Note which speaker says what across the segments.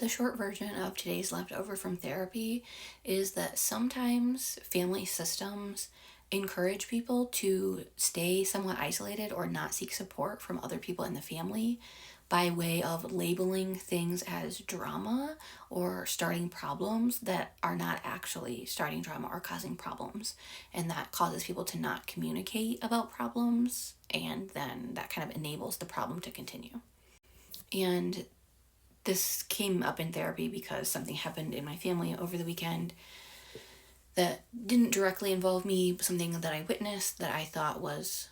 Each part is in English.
Speaker 1: The short version of today's leftover from therapy is that sometimes family systems encourage people to stay somewhat isolated or not seek support from other people in the family by way of labeling things as drama or starting problems that are not actually starting drama or causing problems. And that causes people to not communicate about problems, and then that kind of enables the problem to continue. And this came up in therapy because something happened in my family over the weekend that didn't directly involve me, something that I witnessed that I thought was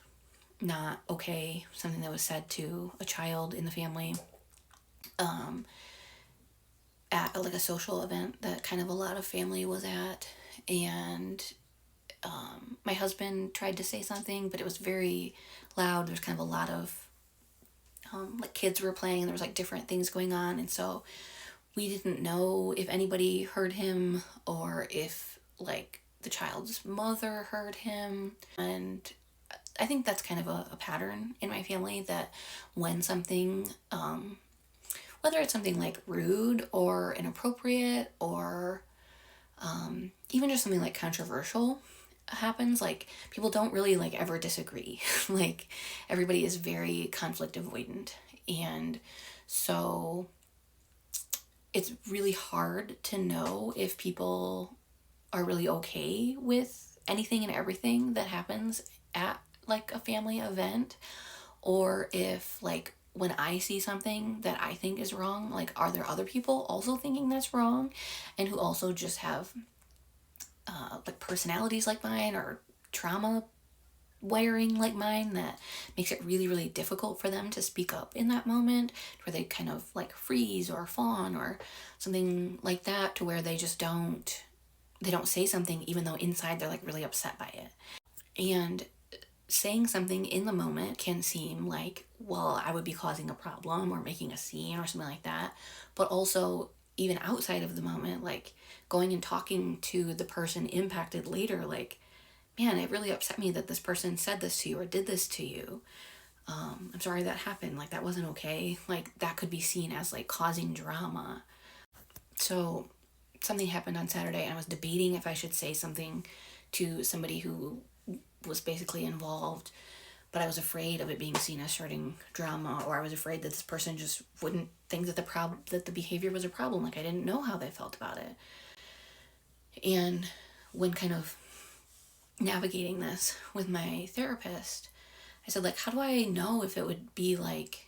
Speaker 1: not okay, something that was said to a child in the family at like a social event that kind of a lot of family was at. And my husband tried to say something, but it was very loud. There's kind of a lot of like kids were playing, and there was like different things going on, and so we didn't know if anybody heard him or if like the child's mother heard him. And I think that's kind of a pattern in my family, that when something whether it's something like rude or inappropriate or even just something like controversial happens, like people don't really like ever disagree. Like everybody is very conflict avoidant, and so it's really hard to know if people are really okay with anything and everything that happens at like a family event, or if like when I see something that I think is wrong, like are there other people also thinking that's wrong and who also just have like personalities like mine or trauma wiring like mine that makes it really, really difficult for them to speak up in that moment, where they kind of like freeze or fawn or something like that, to where they just they don't say something even though inside they're like really upset by it. And saying something in the moment can seem like, well, I would be causing a problem or making a scene or something like that. But also, even outside of the moment, like going and talking to the person impacted later, like, man, it really upset me that this person said this to you or did this to you. I'm sorry that happened. Like, that wasn't okay. Like, that could be seen as like causing drama. So, something happened on Saturday, and I was debating if I should say something to somebody who was basically involved, but I was afraid of it being seen as starting drama, or I was afraid that this person just wouldn't think that the behavior was a problem. Like I didn't know how they felt about it. And when kind of navigating this with my therapist, I said, like, how do I know if it would be like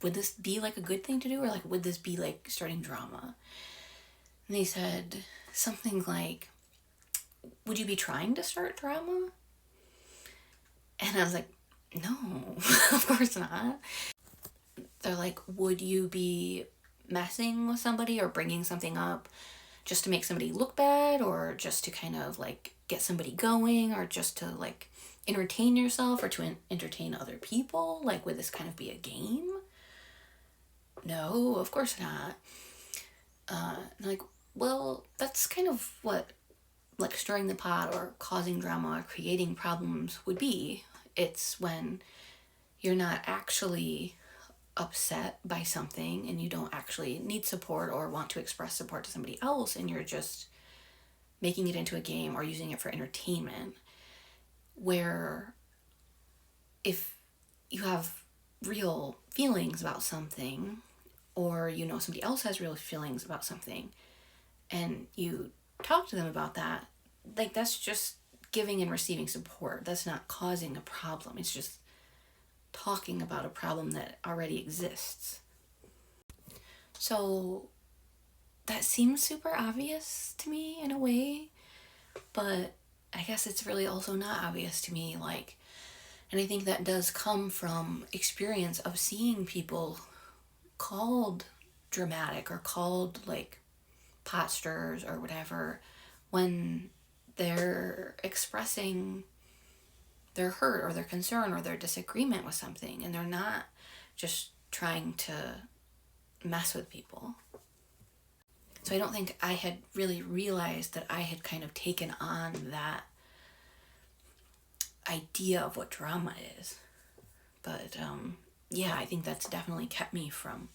Speaker 1: would this be like a good thing to do, or like would this be like starting drama? And they said something like, would you be trying to start drama? And I was like, no, of course not. They're like, would you be messing with somebody or bringing something up just to make somebody look bad, or just to kind of like get somebody going, or just to like entertain yourself or to entertain other people? Like, would this kind of be a game? No, of course not. Like, well, that's kind of what like stirring the pot or causing drama or creating problems would be. It's when you're not actually upset by something and you don't actually need support or want to express support to somebody else, and you're just making it into a game or using it for entertainment. Where if you have real feelings about something, or you know somebody else has real feelings about something, and you talk to them about that, like that's just giving and receiving support. That's not causing a problem. It's just talking about a problem that already exists. So that seems super obvious to me in a way, but I guess it's really also not obvious to me. Like, and I think that does come from experience of seeing people called dramatic or called like pot stirrers or whatever when they're expressing their hurt or their concern or their disagreement with something, and they're not just trying to mess with people. So I don't think I had really realized that I had kind of taken on that idea of what drama is. But yeah, I think that's definitely kept me from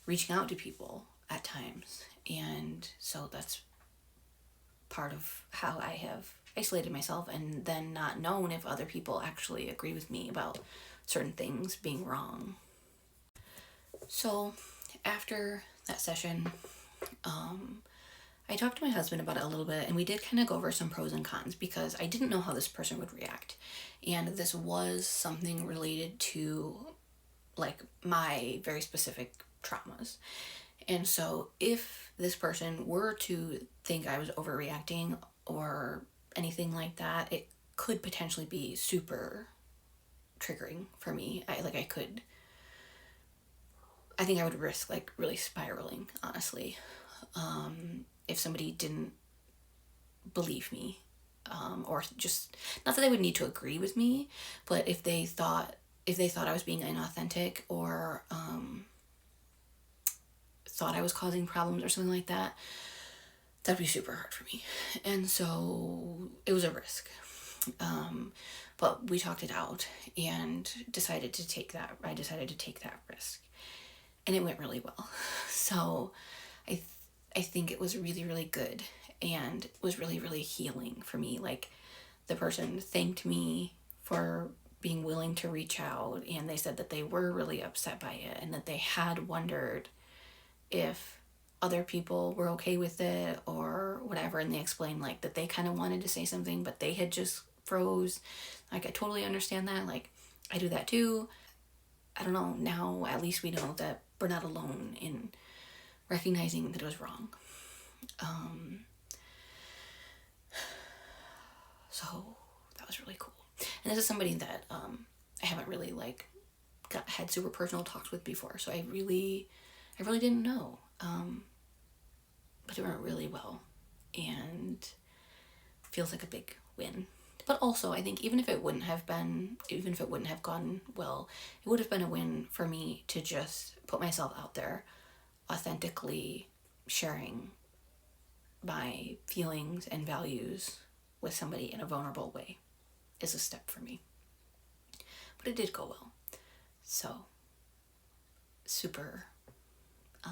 Speaker 1: reaching out to people at times. And so that's part of how I have isolated myself and then not known if other people actually agree with me about certain things being wrong. So after that session, I talked to my husband about it a little bit, and we did kind of go over some pros and cons because I didn't know how this person would react. And this was something related to like my very specific traumas. And so if this person were to think I was overreacting or anything like that, it could potentially be super triggering for me. I think I would risk like really spiraling, honestly. If somebody didn't believe me, or just not that they would need to agree with me, but if they thought I was being inauthentic or thought I was causing problems or something like that, that'd be super hard for me. And so it was a risk. But we talked it out and decided to take that. I decided to take that risk, and it went really well. So I think it was really, really good and was really, really healing for me. Like, the person thanked me for being willing to reach out, and they said that they were really upset by it and that they had wondered if other people were okay with it or whatever. And they explained like that they kind of wanted to say something, but they had just froze. Like, I totally understand that. Like, I do that too. I don't know, now at least we know that we're not alone in recognizing that it was wrong. So that was really cool. And this is somebody that I haven't really like had super personal talks with before, so I really didn't know. But it went really well, and feels like a big win. But also, I think even if it wouldn't have gone well, it would have been a win for me to just put myself out there, authentically sharing my feelings and values with somebody in a vulnerable way is a step for me. But it did go well. So, super, I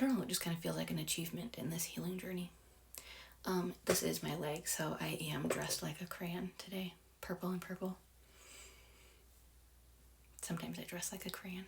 Speaker 1: don't know, it just kind of feels like an achievement in this healing journey. This is my leg, so I am dressed like a crayon today. Purple and purple. Sometimes I dress like a crayon.